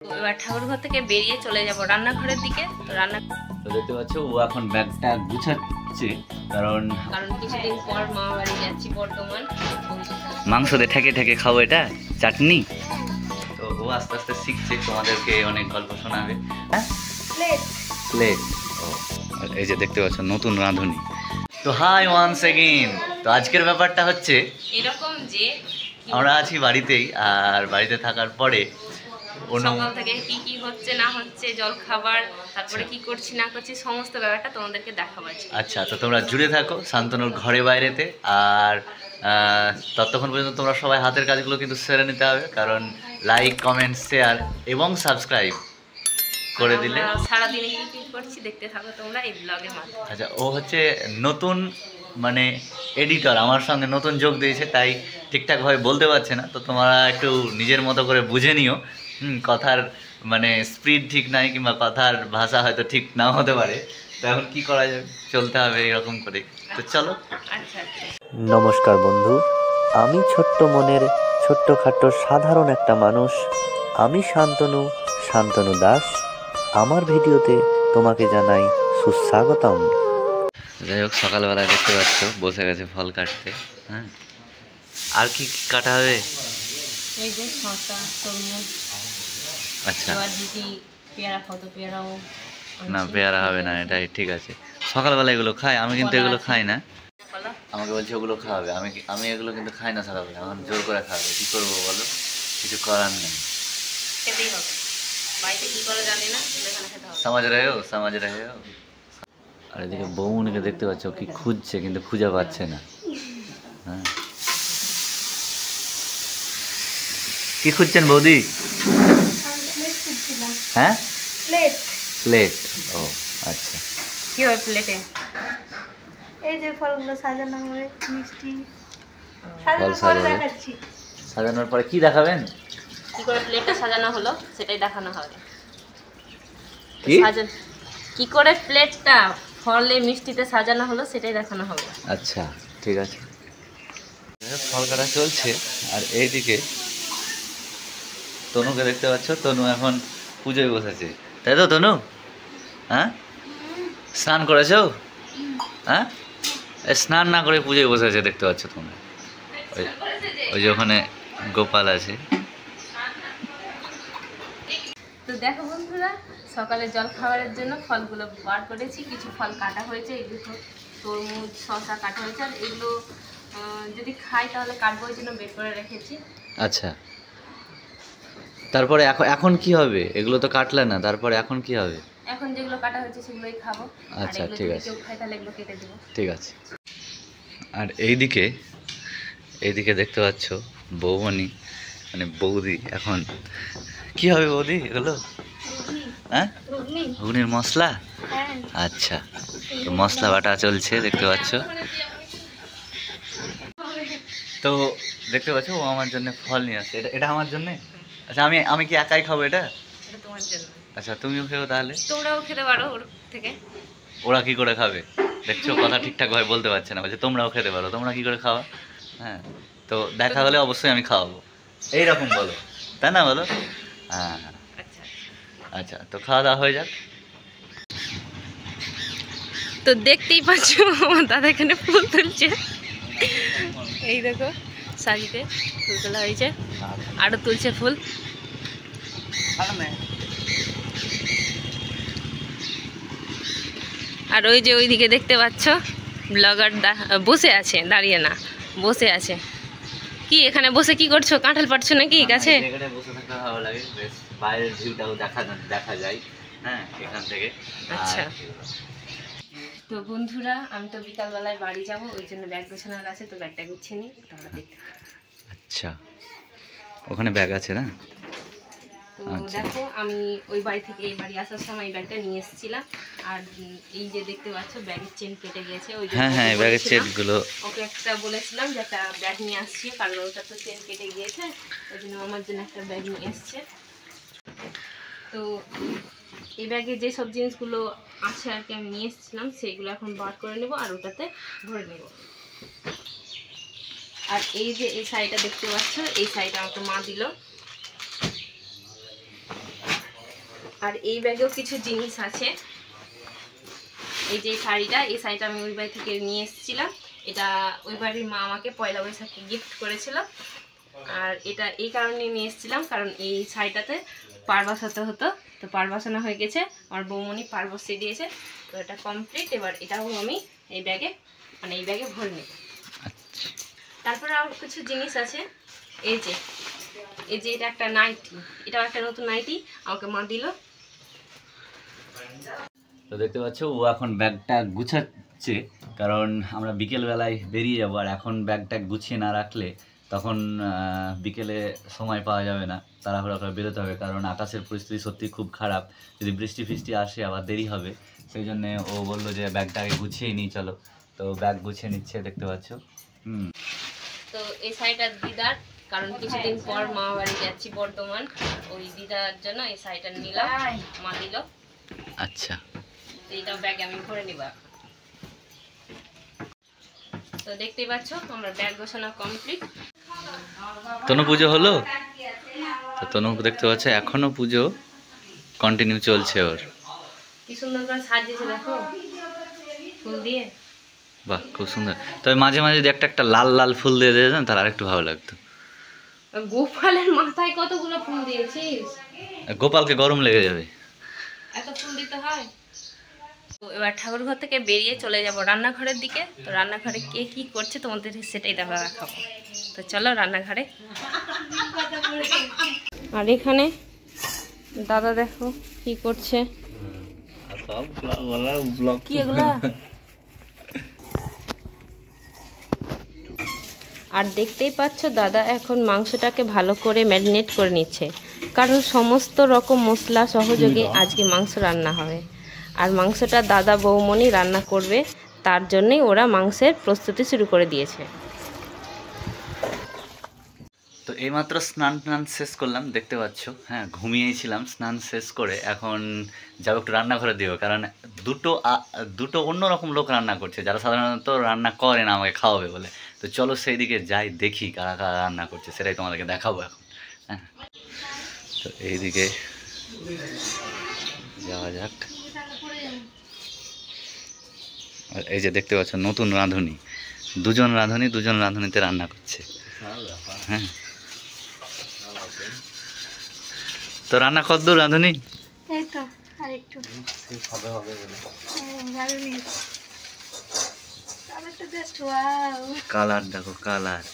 এবার ঠাকুর ঘর থেকে বেরিয়ে চলে যাব রান্নাঘরের দিকে। তো রান্না তো দেখতে পাচ্ছ ও এখন ব্যাগটা গুছাচ্ছে, কারণ কিছুদিন পর মামা বাড়ি যাচ্ছি বর্ধমান। মাংস দিয়ে ঠেকে ঠেকে খাবো, এটা চাটনি। তো ও আস্তে আস্তে শিখছে, তোমাদেরকে অনেক গল্প শোনাবে। হ্যাঁ, প্লেট। ও এই যে দেখতে পাচ্ছ নতুন রাঁধুনি। তো হাই ওয়ান্স এগেইন। তো আজকের ব্যাপারটা হচ্ছে এরকম যে আমরা আছি বাড়িতেই, আর বাড়িতে থাকার পরে সকাল থেকে কি কি হচ্ছে না হচ্ছে, জল খাবার, তারপরে কি করছি না করছি, সমস্ত ব্যাপারটা তোমাদেরকে দেখাবো আজকে। আচ্ছা, তো তোমরা জুড়ে থাকো শান্তনুর ঘরে বাইরেতে। আর ততক্ষণ পর্যন্ত তোমরা সবাই হাতের কাজগুলো কিন্তু সেরে নিতে হবে, কারণ লাইক, কমেন্ট, শেয়ার এবং সাবস্ক্রাইব করে দিলে সারাদিনে কি কি করছি দেখতে থাকো তোমরা এই ব্লগের মাধ্যমে। আচ্ছা, ও হচ্ছে নতুন মানে এডিটর, আমার সঙ্গে নতুন যোগ দিয়েছে, তাই ঠিকঠাকভাবে বলতে পারছে না। তো তোমরা একটু নিজের মতো করে বুঝে নিও। কথার মানে স্পিড ঠিক নাই, কিংবা কথার ভাষা হয়তো ঠিক নাও হতে পারে। তো এখন কী করা যাবে, চলতে হবে এরকম করে। তো চলো। আচ্ছা, নমস্কার বন্ধু, আমি ছোট্ট মনের ছোট্টখাট্টো সাধারণ একটা মানুষ। আমি শান্তনু দাস। আমার ভিডিওতে তোমাকে জানাই সুস্বাগতম। যাই হোক, সকালবেলায় দেখতে পাচ্ছ বসে গেছে ফল কাটতে। হ্যাঁ, আর কি কাটা হবে? এই যে শসা, তরমুজ। আচ্ছা, এবার যদি পেয়ারা খাও তো পেয়ারাও। না পেয়ারা হবে না, এটাই ঠিক আছে। সকালবেলা এগুলো খাই, আমি কিন্তু এগুলো খাই না। আমাকে বলছে ওগুলো খাওয়াবে, আমি এগুলো কিন্তু খাই না সকালবেলা। এখন জোর করে খাওয়াবে, কী করবো বলো, কিছু করার নেই। খেতেই হবে, বাড়িতে কি করে জানি না, এখানে খেতে হবে। সমাজ রহে হো। আর এদিকে বৌমনিকে দেখতে পাচ্ছ কি খুঁজছে, কিন্তু খুঁজে পাচ্ছে না। হ্যাঁ, কি খুঁজছেন বৌদি? হ্যাঁ, প্লেট। ও আচ্ছা, কি হবে প্লেটে? এই যে ফলগুলো সাজানো হবে, মিষ্টি ফল সাজানোর পরে কি দেখাবেন? কি করে প্লেটটা সাজানো হলো সেটাই দেখানো হবে। কি কি করে প্লেটটা ফলে মিষ্টিতে সাজানো হলো সেটাই দেখানো হবে। আচ্ছা, ঠিক আছে। ফল কাটা চলছে, আর এইদিকে তনুকে দেখতে পাচ্ছ। তনু এখন পুজোয় বসেছে, তাই তো তনু? হ্যাঁ, স্নান করেছো? হ্যাঁ, স্নান না করে পুজোয় বসেছে দেখতে পাচ্ছ তোমরা। ওই যে ওখানে গোপাল আছে। তো দেখো বন্ধুরা, সকালে জল খাবারের জন্য ফলগুলো বার করেছি। কিছু ফল কাটা হয়েছে, এগুলো তরমুজ, শসা কাটা হয়েছে। আর এগুলো যদি খাই তাহলে কাটবো, ওই জন্য বের করে রেখেছি। আচ্ছা, তারপরে এখন কি হবে? এগুলো তো কাটলে না, তারপরে এখন কি হবে? এখন যেগুলো কাটা হয়েছে সেগুলোই খাবো। আচ্ছা, ঠিক আছে, কেউ খায় তাহলে এগুলো কেটে দেবো। ঠিক আছে। আর এইদিকে দেখতে পাচ্ছ বৌমনি মানে বৌদি। এখন কি হবে বৌদি এগুলো? হ্যাঁ, ঘুগনির মশলা। আচ্ছা, তো মশলা বাটা চলছে দেখতে পাচ্ছ। তো দেখতে পাচ্ছ ও আমার জন্য ফল নিয়ে আসছে। এটা আমার জন্য। আচ্ছা, আমি কি একাই খাবো এটা? এটা তোমার জন্য। আচ্ছা, তুমিও খেও তাহলে। তোমরাও খেতে পারো ওর থেকে। ওরা কি করে খাবে? দেখছো, কথা ঠিকঠাকভাবে বলতে পারছে না। বলছে তোমরাও খেতে পারো, তোমরা কি করে খাওয়া? হ্যাঁ, তো দেখা হলে অবশ্যই আমি খাওয়াবো, এইরকম বলো, তাই না? বলো। হ্যাঁ, আচ্ছা, তো খাওয়া দাওয়া হয়ে যাক। তো দেখতেই পাচ্ছ আমার দাদা এখানে ফুল তুলছে। এই দেখো, শাড়িতে ফুল তোলা হয়েছে, আরো তুলছে ফুল। আর ওই যে ওইদিকে দেখতে পাচ্ছ ব্লগার বসে আছে, দাঁড়িয়ে না, বসে আছে। কি এখানে বসে কি করছো? কাঁঠাল পাড়ছো নাকি গাছে? এখানে বসে থাকতে ভালো লাগে, বেশ বাইরের ভিউটাও দেখা যায়। হ্যাঁ, এখান থেকে। আচ্ছা, তো বন্ধুরা আমি তো বিকালবেলায় বাড়ি যাব, ওই জন্য ব্যাগ গোছানোর আছে। তো ব্যাগটা গুছিয়ে নিই, তোমরা দেখতে। আচ্ছা, ওখানে ব্যাগ আছে না? তো দেখো, আমি ওই বাড়ি থেকে এই বাড়ি আসার সময় এই ব্যাগটা নিয়ে এসেছিলাম। আর এই যে দেখতে পাচ্ছ ব্যাগের চেন কেটে গেছে। ওই জন্য হ্যাঁ, ব্যাগের চেনগুলো ওকে একটা বলেছিলাম যে একটা ব্যাগ নিয়ে আসছি, কারণ ওটা তো চেন কেটে গিয়েছে। ওই জন্য আমার জন্য একটা ব্যাগ নিয়ে এসছে। তো এই ব্যাগে যেসব জিনিসগুলো আছে আর কি আমি নিয়ে এসেছিলাম, সেইগুলো এখন বার করে নেব আর ওটাতে ভরে নেব। আর এই যে এই শাড়িটা দেখতে পাচ্ছ, এই শাড়িটা আমাকে মা দিল। আর এই ব্যাগেও কিছু জিনিস আছে। এই যে শাড়িটা, এই শাড়িটা আমি ওই বাড়ি থেকে নিয়ে এসেছিলাম। এটা ওই বাড়ির মা আমাকে পয়লা বৈশাখে গিফট করেছিল। আর এটা এই কারণে নিয়ে এসেছিলাম, কারণ এই শাড়িটাতে পাড় বসাতে হতো, তো পাড় বসানো হয়ে গেছে, আমার বৌমনি পাড় বসিয়ে দিয়েছে। তো এটা কমপ্লিট। এবার এটাও আমি এই ব্যাগে ভরে নেব। তারপরে আর কিছু জিনিস আছে। এই যে এটা একটা নাইটি, এটাও একটা নতুন নাইটি আমাকে মা দিল। তো দেখতে পাচ্ছ ও এখন ব্যাগটা গুছাচ্ছে, কারণ আমরা বিকেলবেলায় বেরিয়ে যাবো, আর এখন ব্যাগটা গুছিয়ে না রাখলে তখন বিকেলে সময় পাওয়া যাবে না, তাড়াহুড়া করে বেরোতে হবে, কারণ আকাশের পরিস্থিতি সত্যি খুব খারাপ। যদি বৃষ্টি ফিষ্টি আসে আবার দেরি হবে, সেই জন্যে ও বললো যে ব্যাগটাকে গুছিয়ে নিই চলো। তো ব্যাগ গুছিয়ে নিচ্ছে দেখতে পাচ্ছ। তো এই শাড়িটা দিদার, কারণ কিছুদিন পর মা বাড়ি যাচ্ছি বর্ধমান, ওই দিদার জন্য এই শাড়িটা নিলাম, মা দিল। আচ্ছা, এইটা ব্যাগে আমি ভরে নিব। তো দেখতেই পাচ্ছ আমার ব্যাগ গোছানো কমপ্লিট। তনু পুজো হলো? তো তনু দেখতে পাচ্ছ এখনো পুজো কন্টিনিউ চলছে ওর। কি সুন্দর করে সাজিয়েছে দেখো ফুল দিয়ে। বাহ, খুব সুন্দর। তবে মাঝে মাঝে যদি একটা লাল লাল ফুল দিয়ে দিতেন তাহলে আরেকটু ভালো লাগতো। গোপালের মাথায় কতগুলো ফুল দিয়েছিস? গোপালকে গরম লেগে যাবে, এত ফুল দিতে হয়। তো এবার ঠাকুর ঘর থেকে বেরিয়ে চলে যাব রান্নাঘরের দিকে। তো রান্নাঘরে কে কি করছে তোমাদের সেটাই দেখাবো। তো চলো রান্নাঘরে। আর এখানে দাদা দেখো কি করছে। কি এগুলা? আর দেখতেই পাচ্ছ দাদা এখন মাংসটাকে ভালো করে ম্যারিনেট করে নিচ্ছে, কারণ সমস্ত রকম মশলা সহযোগে আজকে মাংস রান্না হবে। আর মাংসটা দাদা বৌমনি রান্না করবে, তার জন্যই ওরা মাংসের প্রস্তুতি শুরু করে দিয়েছে। তো এইমাত্র স্নান শেষ করলাম দেখতে পাচ্ছ। হ্যাঁ, ঘুমিয়েছিলাম, স্নান শেষ করে এখন যাবো একটু রান্নাঘরে দিব, কারণ দুটো অন্যরকম লোক রান্না করছে, যারা সাধারণত রান্না করে না আমাকে খাওয়াবে বলে। তো চলো সেই দিকে যাই, দেখি কারা কারা রান্না করছে, সেটাই তোমাদেরকে দেখাবো এখন। হ্যাঁ, তো এইদিকে যাওয়া যাক। আর এই যে দেখতে পাচ্ছ নতুন রাঁধুনি, দুজন রাঁধুনিতে রান্না করছে। হ্যাঁ, তো রান্না কতদূর রাঁধুনি? এই তো আরেকটু কালার দেখো, কালার।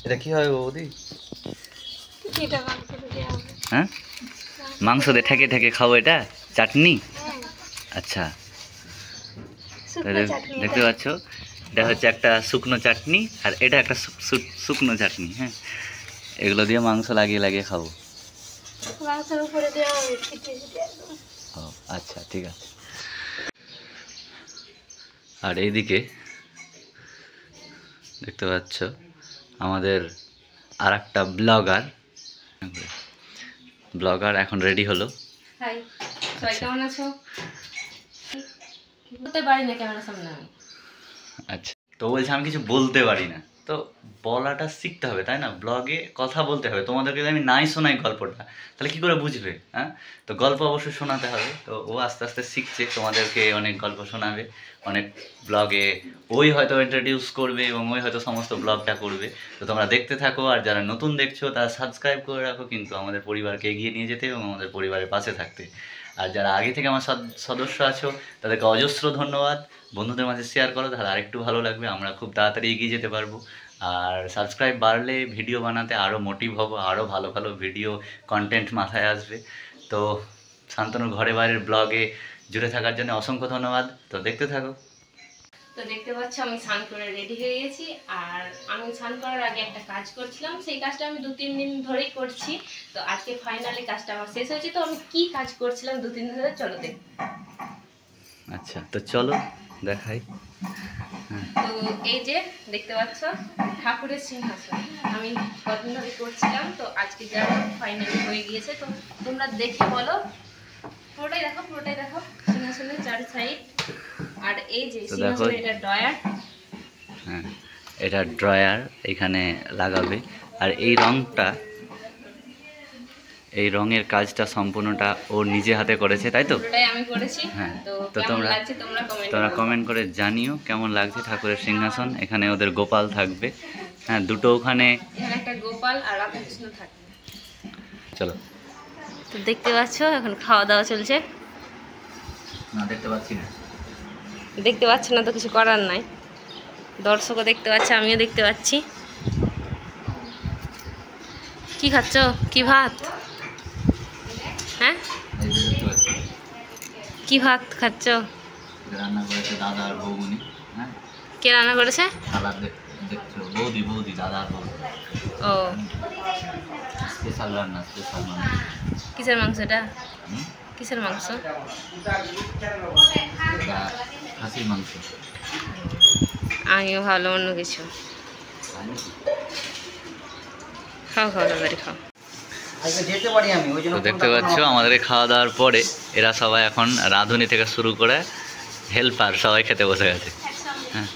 এটা কি হয় বৌদি? হ্যাঁ, মাংস দিয়ে ঠেকে ঠেকে খাও, এটা চাটনি। আচ্ছা, দেখতে পাচ্ছ এটা হচ্ছে একটা শুকনো চাটনি, আর এটা একটা শুকনো চাটনি। হ্যাঁ, এগুলো দিয়ে মাংস লাগিয়ে লাগিয়ে খাবো। ও আচ্ছা, ঠিক আছে। আর এইদিকে দেখতে পাচ্ছ আমাদের আর একটা ব্লগার এখন রেডি হলো। হাই সবাই, কেমন আছো? বলতে পারি না ক্যামেরার সামনে আমি। আচ্ছা, তো বলছে আমি কিছু বলতে পারি না, তো বলাটা শিখতে হবে তাই না? ব্লগে কথা বলতে হবে। তোমাদেরকে যদি আমি নাই শোনাই গল্পটা তাহলে কি করে বুঝবে? হ্যাঁ, তো গল্প অবশ্যই শোনাতে হবে। তো ও আস্তে আস্তে শিখছে, তোমাদেরকে অনেক গল্প শোনাবে অনেক ব্লগে। ওই হয়তো ইন্ট্রোডিউস করবে এবং ওই হয়তো সমস্ত ব্লগটা করবে। তো তোমরা দেখতে থাকো, আর যারা নতুন দেখছো তারা সাবস্ক্রাইব করে রাখো, কিন্তু আমাদের পরিবারকে এগিয়ে নিয়ে যেতে এবং আমাদের পরিবারের পাশে থাকতে। আর যারা আগে থেকে আমার সদস্য আছো তাদেরকে অজস্র ধন্যবাদ। বন্ধুদের মাঝে শেয়ার করো, তাহলে আরেকটু ভালো লাগবে, আমরা খুব তাড়াতাড়ি এগিয়ে যেতে পারবো। আর সাবস্ক্রাইব বাড়লে ভিডিও বানাতে আরও মোটিভ হবো, আরও ভালো ভালো ভিডিও কন্টেন্ট মাথায় আসবে। তো শান্তনুর ঘরে বাইরের ব্লগে জুড়ে থাকার জন্য অসংখ্য ধন্যবাদ। তো দেখতে থাকো। তো দেখতে পাচ্ছ আমি স্নান করে রেডি হয়ে গেছি। আর আমি স্নান করার আগে একটা কাজ করছিলাম, সেই কাজটা আমি 2-3 দিন ধরেই করছি। তো আজকে ফাইনালি কাজটা আমার শেষ হয়েছে। তো আমি কি কাজ করছিলাম 2-3 দিন ধরে, চলো দেখ। আচ্ছা, তো চলো দেখাই। তো এই যে দেখতে পাচ্ছ ঠাকুরের সিংহাসন আমি কদিন ধরে করছিলাম, তো আজকে যা ফাইনালি হয়ে গিয়েছে। তো তোমরা দেখে বলো, পুরোটাই দেখো সিংহাসনের চারি সাইড। আর এই যে সিংহাসনের এটা ড্রয়ার। হ্যাঁ, এটা ড্রয়ার, এখানে লাগাবে। আর এই এই রঙের কাজটা সম্পূর্ণটা ও নিজে হাতে করেছে, তাই তো? পুরোটাই আমি করেছি। হ্যাঁ, তো তো কেমন তোমরা লাগছে তোমরা তোমরা কমেন্ট কমেন্ট করে জানিও কেমন লাগছে ঠাকুরের সিংহাসন। এখানে ওদের গোপাল থাকবে, হ্যাঁ, দুটো ওখানে। এখানে একটা গোপাল আর রাধাকৃষ্ণ থাকবে। চলো। তো দেখতে পাচ্ছ এখন খাওয়া দাওয়া চলছে। না, দেখতে পাচ্ছি না। দেখতে পাচ্ছ না তো কিছু করার নাই, দর্শকও দেখতে পাচ্ছে, আমিও দেখতে পাচ্ছি। কি খাচ্ছ? কি ভাত? হ্যাঁ, এই যে দেখতে পাচ্ছি, কি ভাত খাচ্ছ? রান্না করেছে দাদা আর বৌমনি। হ্যাঁ, কে রান্না করেছে? সালাদ দেখছো, বৌদি দাদা আর বৌদি। ও, স্পেশাল রান্না, স্পেশাল রান্না। কিসের মাংস এটা? হুম? কিসের মাংস? এটা খাসির মাংস। আমিও ভালো অন্য কিছু। খাও খাও তাড়াতাড়ি খাও। তো দেখতে পাচ্ছ আমাদের খাওয়া দাওয়ার পরে এরা সবাই এখন রাঁধুনি থেকে শুরু করে হেল্পার সবাই খেতে বসে গেছে। হ্যাঁ,